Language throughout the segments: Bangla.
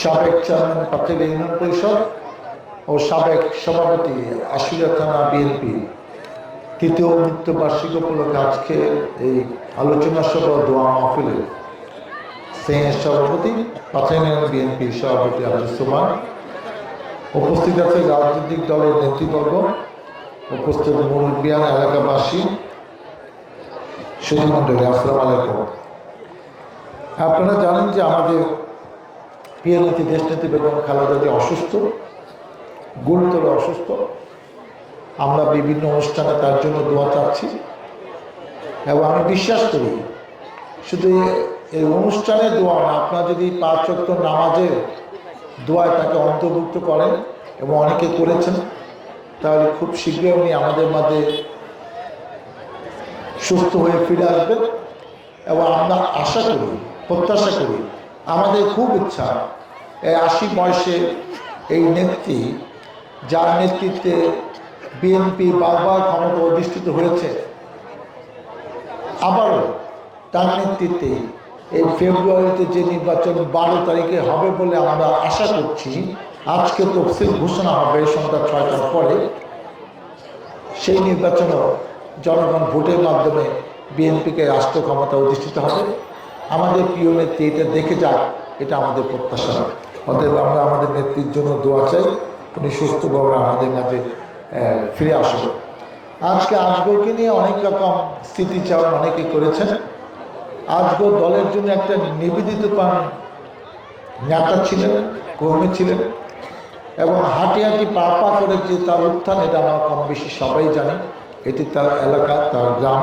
সাবেক চেয়ারম্যান পাতিল ইউনিয়ন পরিষদ ও সাবেক সভাপতি আশুলিয়া থানা বিএনপি তৃতীয় মৃত্যুবার্ষিকী উপলক্ষে আজকে এই আলোচনা সভা দোয়া মাহফিলের সিনিয়র সভাপতি পাতিল ইউনিয়ন বিএনপি সভাপতি আব্দুল সুবহান, উপস্থিত আছে রাজনৈতিক দলের নেতৃবর্গ, উপস্থিত মুরব্বিয়ান, এলাকাবাসী, সুধীমণ্ডলী, আসসালামু আলাইকুম। আপনারা জানেন যে আমাদের প্রিয় নেত্রী দেশনেত্রী বেগম খালেদা জিয়া অসুস্থ, গুরুতর অসুস্থ। আমরা বিভিন্ন অনুষ্ঠানে তার জন্য দোয়া চাচ্ছি এবং আমি বিশ্বাস করি শুধু এই অনুষ্ঠানে দোয়া না, আপনারা যদি 5 ওয়াক্ত নামাজের দোয়ায় তাকে অন্তর্ভুক্ত করেন এবং অনেকে করেছেন, তাহলে খুব শীঘ্রই উনি আমাদের মাঝে সুস্থ হয়ে ফিরে আসবেন। এবং আমরা আশা করি, প্রত্যাশা করি, আমাদের খুব ইচ্ছা এই 80 বয়সে এই নেত্রী, যার নেতৃত্বে বিএনপি বারবার ক্ষমতা অধিষ্ঠিত হয়েছে, আবারও তার নেতৃত্বে এই ফেব্রুয়ারিতে যে নির্বাচন 12 তারিখে হবে বলে আমরা আশা করছি। আজকে তফসিল ঘোষণা হবে সন্ধ্যা 6টার পরে। সেই নির্বাচনও জনগণ ভোটের মাধ্যমে বিএনপিকে রাষ্ট্র ক্ষমতা অধিষ্ঠিত হবে। আমাদের প্রিয় নেত্রী এটা দেখে যাক, এটা আমাদের প্রত্যাশা। অতএব আমরা আমাদের নেত্রীর জন্য দোয়া চাই, উনি সুস্থভাবে আমাদের মাঝে ফিরে আসবেন। আজকে আজগরকে নিয়ে অনেক রকম স্মৃতিচারণ অনেকে করেছেন। আজগর দলের জন্য একটা নিবেদিত প্রাণ নেতা ছিলেন, কর্মী ছিলেন এবং হাঁটি হাঁটি পা পা করে যে তার উত্থান, এটা আমরা কম বেশি সবাই জানি। এটি তার এলাকা, তার গ্রাম,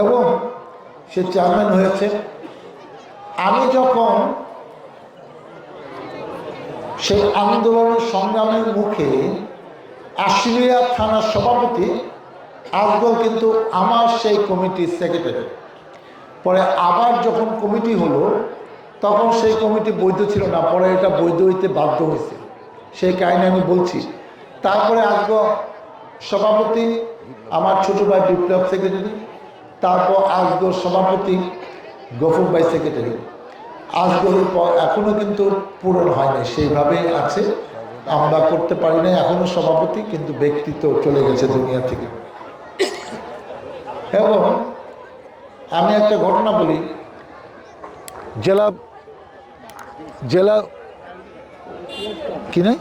এবং সে চেয়ারম্যান হয়েছে। আমি যখন সেই আন্দোলন সংগ্রামের মুখে আশুলিয়া থানার সভাপতি, আজগর কিন্তু আমার সেই কমিটির সেক্রেটারি। পরে আবার যখন কমিটি হলো, তখন সেই কমিটি বৈধ ছিল না, পরে এটা বৈধ হইতে বাধ্য হয়েছে, সেই কাহিনী আমি বলছি। তারপরে আজগর সভাপতি, আমার ছোট ভাই বিপ্লব সেক্রেটারি, তারপর আজগর সভাপতি, গফুর ভাই সেক্রেটারি। আজগরের পর এখনও কিন্তু পূরণ হয়নি, সেইভাবেই আছে, আমরা করতে পারি না এখনও সভাপতি, কিন্তু ব্যক্তিত্ব চলে গেছে দুনিয়া থেকে। এবং আমি একটা ঘটনা বলি, জেলা কি নাই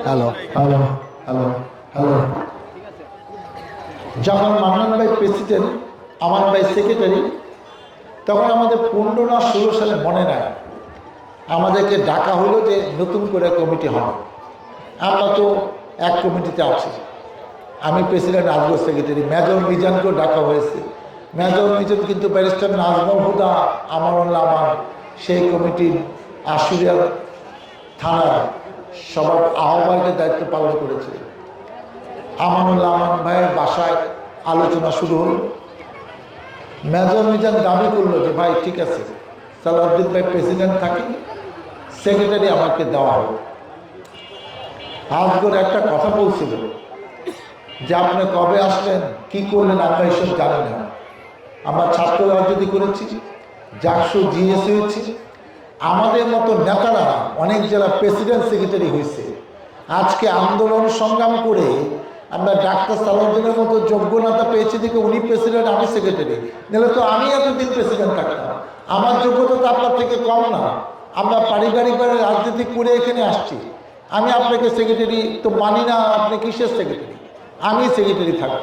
হ্যালো হ্যালো হ্যালো হ্যালো যখন মান্নান ভাই প্রেসিডেন্ট, আমান ভাই সেক্রেটারি, তখন আমাদের 15 না 16 সালে মনে নাই, আমাদেরকে ডাকা হলো যে নতুন করে কমিটি হবে। আমরা তো এক কমিটিতে আছি, আমি প্রেসিডেন্ট, আজগর সেক্রেটারি। মেজর মিজানকেও ডাকা হয়েছে। মেজর মিজান কিন্তু ব্যারিস্টার নাজমুল হুদা আমানুল্লাহ আমান সেই কমিটির আশুলিয়া থানার আহ্বায়কের দায়িত্ব পালন করেছে। আমানুল্লাহ আমান ভাইয়ের বাসায় আলোচনা শুরু হল। মেজর মিজান দাবি করলো যে ভাই ঠিক আছে, সালাউদ্দিন ভাই প্রেসিডেন্ট থাকি, সেক্রেটারি আমাকে দেওয়া হবে। আজগর একটা কথা বলছিল যে আপনি কবে আসলেন, কি করলেন, আমরা এইসব জানি না। আমরা ছাত্র রাজনীতি করেছি, জাকসু জিএস হয়েছি, আমাদের মতো নেতারা অনেক জেলা প্রেসিডেন্ট সেক্রেটারি হয়েছে। আজকে আন্দোলন সংগ্রাম করে আমরা ডাক্তার সালাউদ্দিনের মতো যোগ্য নেতা পেয়েছি দেখে উনি প্রেসিডেন্ট, আমি সেক্রেটারি। নাহলে তো আমি এতদিন প্রেসিডেন্ট থাকতাম। আমার যোগ্যতা তো আপনার থেকে কম না। আমরা পারিবারিকভাবে রাজনীতি করে এখানে আসছি। আমি আপনাকে সেক্রেটারি তো মানি না, আপনি কিসের সেক্রেটারি? আমি সেক্রেটারি থাকব।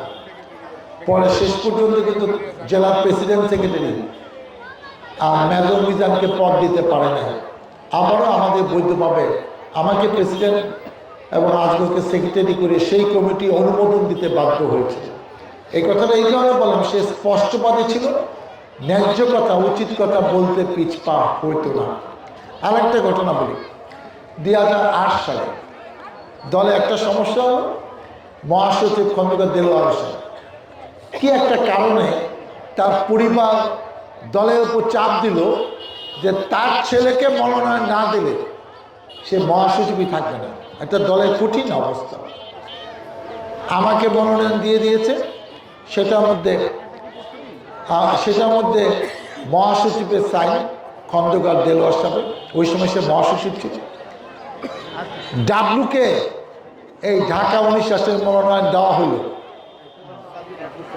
পরে শেষ পর্যন্ত কিন্তু জেলার প্রেসিডেন্ট সেক্রেটারি মেজর মিজানকে পদ দিতে পারে না। আবারও আমাদের বৈধভাবে আমাকে প্রেসিডেন্ট এবং আজগরকে সেক্রেটারি করে সেই কমিটি অনুমোদন দিতে বাধ্য হয়েছে। এই কথাটা এই কারণে বললাম, সে স্পষ্টবাদী ছিল, ন্যায্য কথা, উচিত কথা বলতে পিছপা হইতো না। আর একটা ঘটনা বলি, 2008 সালে দলে একটা সমস্যা হলো। মহাসচিব খন্দকার দেলোয়ার হোসেন কি একটা কারণে তার পরিবার দলের উপর চাপ দিল যে তার ছেলেকে মনোনয়ন না দিলে সে মহাসচিবই থাকবে না। একটা দলের কঠিন অবস্থা। আমাকে মনোনয়ন দিয়ে দিয়েছে, সেটার মধ্যে মহাসচিবের সাইন খন্দকার দেলোয়ার সাহেব, ওই সময় সে মহাসচিব ছিল। ডাব্লুকে এই ঢাকা 19 আসনের মনোনয়ন দেওয়া হলো,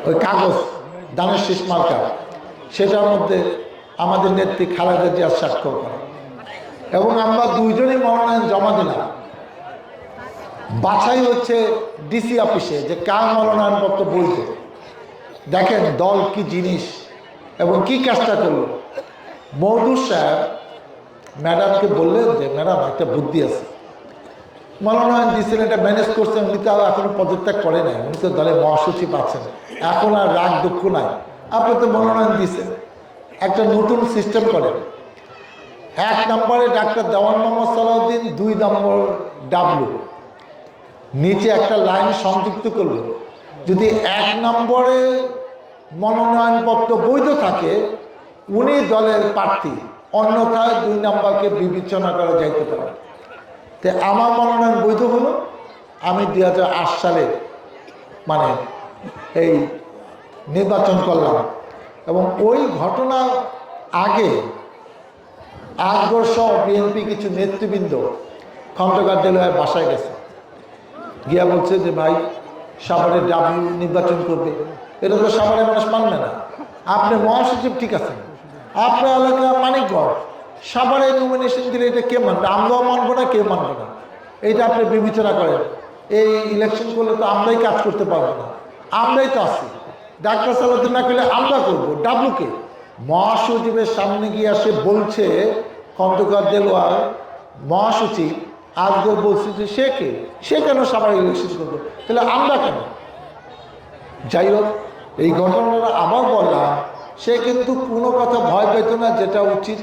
ওই কাগজ দানের শেষ মার্কা, সেটার মধ্যে আমাদের নেত্রী খালেদা জিয়া স্বাক্ষর করে এবং আমরা দুইজনই মনোনয়ন জমা দিলাম। বাছাই হচ্ছে ডিসি অফিসে যে কার মনোনয়নপত্র বৈধ। দেখেন দল কি জিনিস এবং কি কাজটা করলো। মওদুদ সাহেব ম্যাডামকে বললেন যে ম্যাডাম একটা বুদ্ধি আছে, মনোনয়ন দিয়েছিলেন, এটা ম্যানেজ করছেন, উনি তো এখনো পদত্যাগ করে নাই, উনি তো দলের মহাসচিব আছেন, এখন আর রাগ দুঃখ নাই, আপনি তো মনোনয়ন দিয়েছেন, একটা নতুন সিস্টেম করেন। 1 নম্বরে ডাক্তার দেওয়ান মোহাম্মদ সালাউদ্দিন, 2 নম্বর ডাব্লু, নিচে একটা লাইন সংযুক্ত করলো, যদি 1 নম্বরে মনোনয়নপত্র বৈধ থাকে উনি দলের প্রার্থী, অন্যথায় 2 নম্বরকে বিবেচনা করা যাইতে পারে। তো আমার মনোনয়ন বৈধ হলো। আমি 2008 সালে মানে এই নির্বাচন করলাম এবং ওই ঘটনা আগে আকবর সহ বিএনপি কিছু নেতৃবৃন্দ খন্দকার দেলোয়ার বাসায় গেছে, গিয়া বলছে যে ভাই সাভারের ডাব্লু নির্বাচন করবে, এটা তো সাভারের মানুষ মানবে না, আপনি মহাসচিব ঠিক আছে, আপনার এলাকা মানিকগঞ্জ, সাভারে নমিনেশন দিলে এটা কে মানবে, আমরাও মানবো না, কেউ মানবে না, এইটা আপনি বিবেচনা করেন। এই ইলেকশন করলে তো আমরাই কাজ করতে পারবো না, আমরাই তো আছি, ডাক্তার সালাউদ্দিন না করলে আমরা করবো। ডাব্লুকে মহাসচিবের সামনে গিয়ে আসে বলছে খন্দকার দেলোয়ার মহাসচিব আজগর বলছে যে সে কেন সাভারে ইলেকশন করবো, তাহলে আমরা কেন। যাই হোক, এই ঘটনাটা আবার বললাম, সে কিন্তু কোনো কথা ভয় পেত না, যেটা উচিত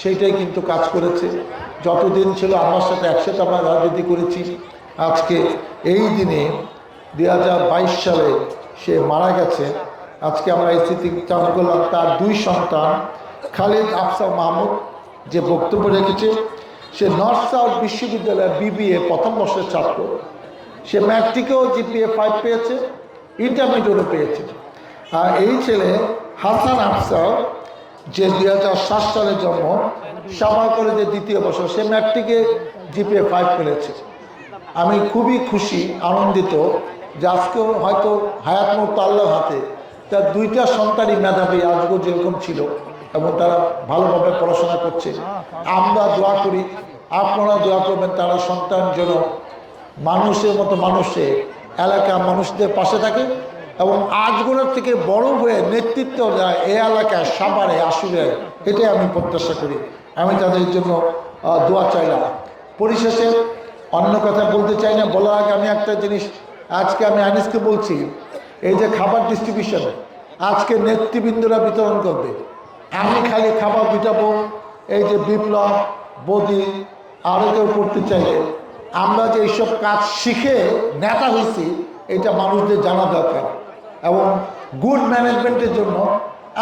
সেইটাই কিন্তু কাজ করেছে। যতদিন ছিল আমার সাথে একসাথে আমরা রাজনীতি করেছি। আজকে এই দিনে 2022 সালে সে মারা গেছে। আজকে আমরা এই স্মৃতি চালু করলাম। তার 2 সন্তান খালিদ আফসার মাহমুদ যে বক্তব্য রেখেছে, সে নর্থ সাউথ বিশ্ববিদ্যালয়ের BBA প্রথম বর্ষের ছাত্র, সে ম্যাট্রিকেও GPA 5 পেয়েছে, ইন্টারমিডিয়েটও পেয়েছে। আর এই ছেলে হাসান আফসার যে 2007 সালে জন্ম, সাভার কলেজের 2য় বছর, সে ম্যাট্রিকে GPA 5 পেয়েছে। আমি খুবই খুশি, আনন্দিত যে আজকেও হয়তো হায়াত মওত আল্লাহর হাতে, তার 2টা সন্তানই মেধাবী আজও যেরকম ছিল এবং তারা ভালোভাবে পড়াশোনা করছে। আমরা দোয়া করি, আপনারা দোয়া করবেন, তারা সন্তান যেন মানুষের মতো মানুষে এলাকা মানুষদের পাশে থাকে এবং আজগুলোর থেকে বড় হয়ে নেতৃত্ব দেয় এই এলাকায়, সাভারে, আশুরে, এটাই আমি প্রত্যাশা করি। আমি তাদের জন্য দোয়া চাইলাম। পরিশেষে অন্য কথা বলতে চাই না, বলার আগে আমি একটা জিনিস আজকে আমি আনিসকে বলছি, এই যে খাবার ডিস্ট্রিবিউশন আজকে নেতৃবৃন্দরা বিতরণ করবে, আমি খালি খাবার বিটাবো, এই যে বিপ্লব বদি আরও কেউ করতে চাইলে, আমরা যে এইসব কাজ শিখে নেতা হয়েছি এটা মানুষদের জানা দরকার। এবং গুড ম্যানেজমেন্টের জন্য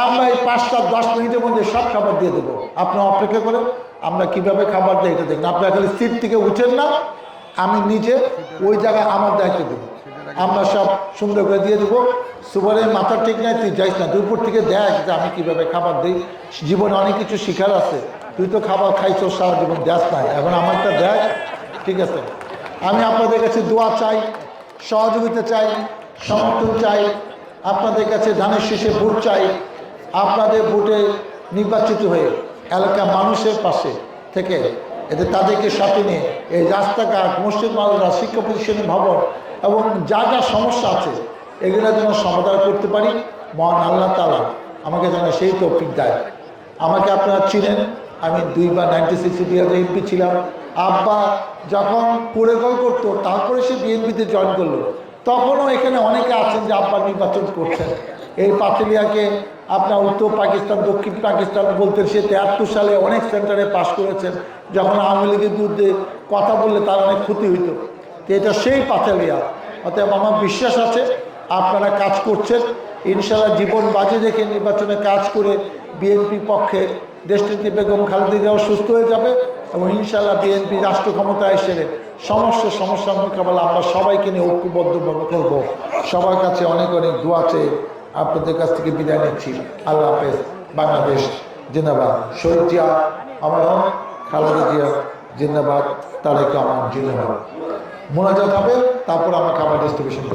আমরা এই 5-10 মিনিটের মধ্যে সব খাবার দিয়ে দেবো। আপনারা অপেক্ষা করেন, আমরা কিভাবে খাবার দিই এটা দেখুন। আপনারা খালি সিট থেকে উঠেন না, আমি নিজে ওই জায়গায় আমার দায়িত্ব দেবো, আমরা সব সুন্দর করে দিয়ে দেবো। সুপারের মাথা ঠিক নাই, তুই যাইস না, দুপুর থেকে দেখ যে আমি কীভাবে খাবার দিই। জীবনে অনেক কিছু শিখার আছে, তুই তো খাবার খাইছো সারা জীবন, দেখ নাই, এখন আমারটা দেখ, ঠিক আছে। আমি আপনাদের কাছে দোয়া চাই, সহযোগিতা চাই, সমর্থন চাই, আপনাদের কাছে ধানের শীষে ভোট চাই। আপনাদের ভোটে নির্বাচিত হয়ে এলাকা মানুষের পাশে থেকে এতে তাদেরকে সাথে নিয়ে এই রাস্তাঘাট, মসজিদ মাদ্রাসা, শিক্ষা প্রতিষ্ঠান, ভবন এবং যা যা সমস্যা আছে এগুলো যেন সমাধান করতে পারি। মহান আল্লাহ তাআলা আমাকে যেন সেই তৌফিক দেয়। আমাকে আপনারা চিনেন, আমি 2 বার 96 এমপি ছিলাম। আব্বা যখন কুড়েগল করতো তারপরে সে বিএনপিতে জয়েন করলো, তখনও এখানে অনেকে আছেন যে আব্বা নির্বাচন করছেন। এই পাতুলিয়াকে আপনার উত্তর পাকিস্তান, দক্ষিণ পাকিস্তান বলতেন, সে 73 সালে অনেক সেন্টারে পাশ করেছেন। যখন আওয়ামী লীগের বিরুদ্ধে কথা বললে তার অনেক ক্ষতি হইত। তো এটা সেই পাতুলিয়া। অতএব আমার বিশ্বাস আছে আপনারা কাজ করছেন, ইনশাআল্লাহ জীবন বাজি রেখে নির্বাচনে কাজ করে বিএনপি পক্ষে দেশনেত্রী বেগম খালেদা জিয়াও সুস্থ হয়ে যাবে এবং ইনশাআল্লাহ বিএনপি রাষ্ট্র ক্ষমতায় এসে সমস্যার মোকাবেলা আমরা সবাইকে নিয়ে ঐক্যবদ্ধভাবে করব। সবার কাছে অনেক অনেক দোয়া চেয়ে আপনাদের কাছ থেকে বিদায় নিচ্ছি। আল্লাহ হাফেজ। বাংলাদেশ জিন্দাবাদ। শহীদ জিয়া আমার হক, খালেদা জিয়া জিন্দাবাদ, তারেক রহমান জিন্দাবাদ। মোনাজাত হবে, তারপর আমরা খাবার ডিস্ট্রিবিউশন